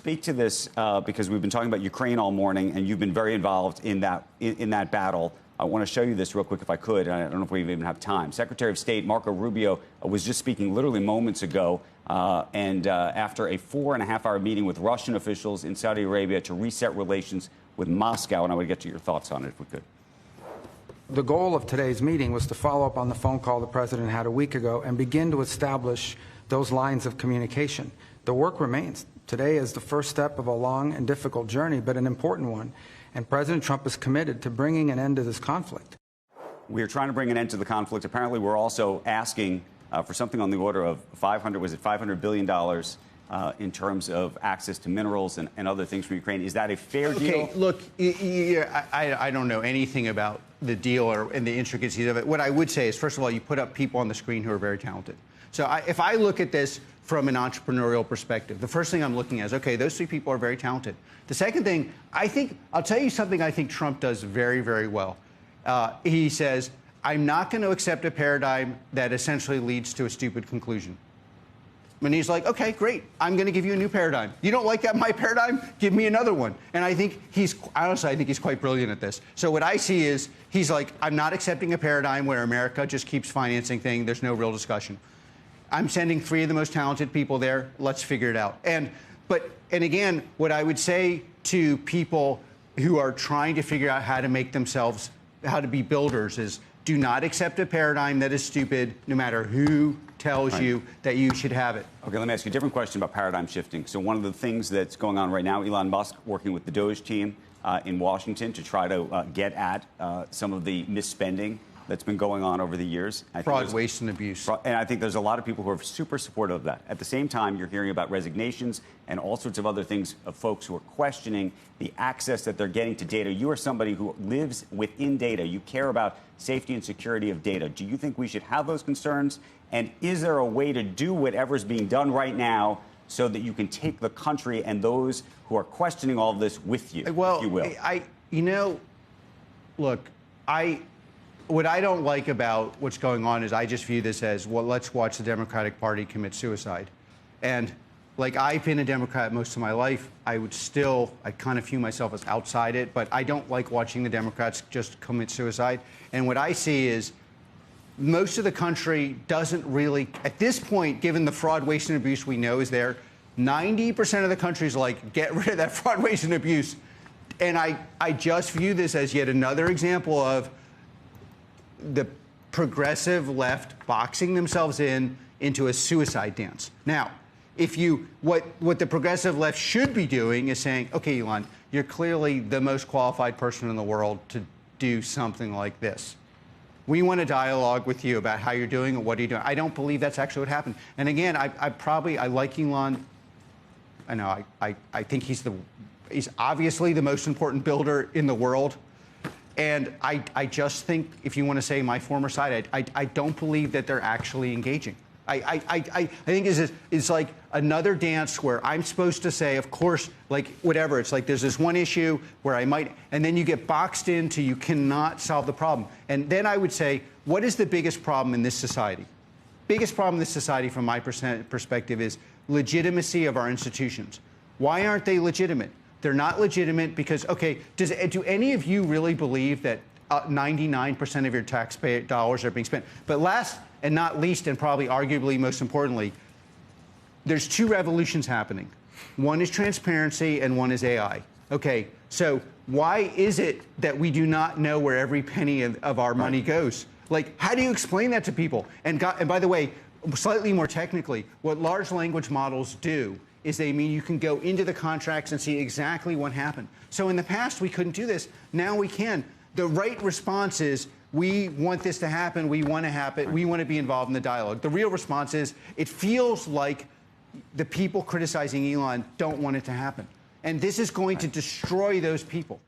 Speak to this because we've been talking about Ukraine all morning, and you've been very involved in that battle. I want to show you this real quick, if I could. I don't know if we even have time. Secretary of State Marco Rubio was just speaking literally moments ago, after a 4.5-hour meeting with Russian officials in Saudi Arabia to reset relations with Moscow, and I would get to your thoughts on it, if we could. The goal of today's meeting was to follow up on the phone call the president had a week ago and begin to establish those lines of communication. The work remains. Today is the first step of a long and difficult journey, but an important one. And President Trump is committed to bringing an end to this conflict. We are trying to bring an end to the conflict. Apparently, we're also asking for something on the order of $500 billion in terms of access to minerals and other things for Ukraine. Is that a fair deal? Okay, look, I don't know anything about the deal and the intricacies of it. What I would say is, first of all, you put up people on the screen who are very talented. So if I look at this from an entrepreneurial perspective, the first thing I'm looking at is, okay, those three people are very talented. The second thing, I'll tell you something I think Trump does very, very well. He says, I'm not going to accept a paradigm that essentially leads to a stupid conclusion. And he's like, okay, great. I'm going to give you a new paradigm. You don't like that, my paradigm? Give me another one. And I think honestly, I think he's quite brilliant at this. So what I see is, he's like, I'm not accepting a paradigm where America just keeps financing things. There's no real discussion. I'm sending three of the most talented people there. Let's figure it out. And again, what I would say to people who are trying to figure out how to make themselves, how to be builders, is do not accept a paradigm that is stupid, no matter who tells you that you should have it. Okay, let me ask you a different question about paradigm shifting. So one of the things that's going on right now, Elon Musk working with the DOGE team in Washington to try to get at some of the misspending that's been going on over the years. Fraud, waste, and abuse. And I think there's a lot of people who are super supportive of that. At the same time, you're hearing about resignations and all sorts of other things of folks who are questioning the access that they're getting to data. You are somebody who lives within data. You care about safety and security of data. Do you think we should have those concerns? And is there a way to do whatever's being done right now so that you can take the country and those who are questioning all of this with you, well, if you will? Look, what I don't like about what's going on is I just view this as, well, let's watch the Democratic Party commit suicide. And like, I've been a Democrat most of my life. I kind of view myself as outside it, but I don't like watching the Democrats just commit suicide. And what I see is most of the country doesn't really, at this point, given the fraud, waste, and abuse we know is there, 90% of the country is like, get rid of that fraud, waste, and abuse. And I just view this as yet another example of the progressive left boxing themselves into a suicide dance. Now, what the progressive left should be doing is saying, okay, Elon, you're clearly the most qualified person in the world to do something like this. We want to dialogue with you about how you're doing and what are you doing. I don't believe that's actually what happened. And again, I like Elon. I know I think he's obviously the most important builder in the world. And I just think, if you want to say my former side, I don't believe that they're actually engaging. I think it's like another dance where I'm supposed to say, of course, like whatever. It's like there's this one issue where I might, and then you get boxed into you cannot solve the problem. And then I would say, what is the biggest problem in this society? Biggest problem in this society, from my perspective, is legitimacy of our institutions. Why aren't they legitimate? They're not legitimate because, okay, do any of you really believe that 99% of your taxpayer dollars are being spent? But last and not least, and probably arguably most importantly, there's two revolutions happening. One is transparency and one is AI. Okay, so why is it that we do not know where every penny of our money goes? Like, how do you explain that to people? And by the way, slightly more technically, what large language models do is they mean you can go into the contracts and see exactly what happened. So in the past, we couldn't do this. Now we can. The right response is, we want this to happen, we want to happen, we want to be involved in the dialogue. The real response is, it feels like the people criticizing Elon don't want it to happen. And this is going to destroy those people.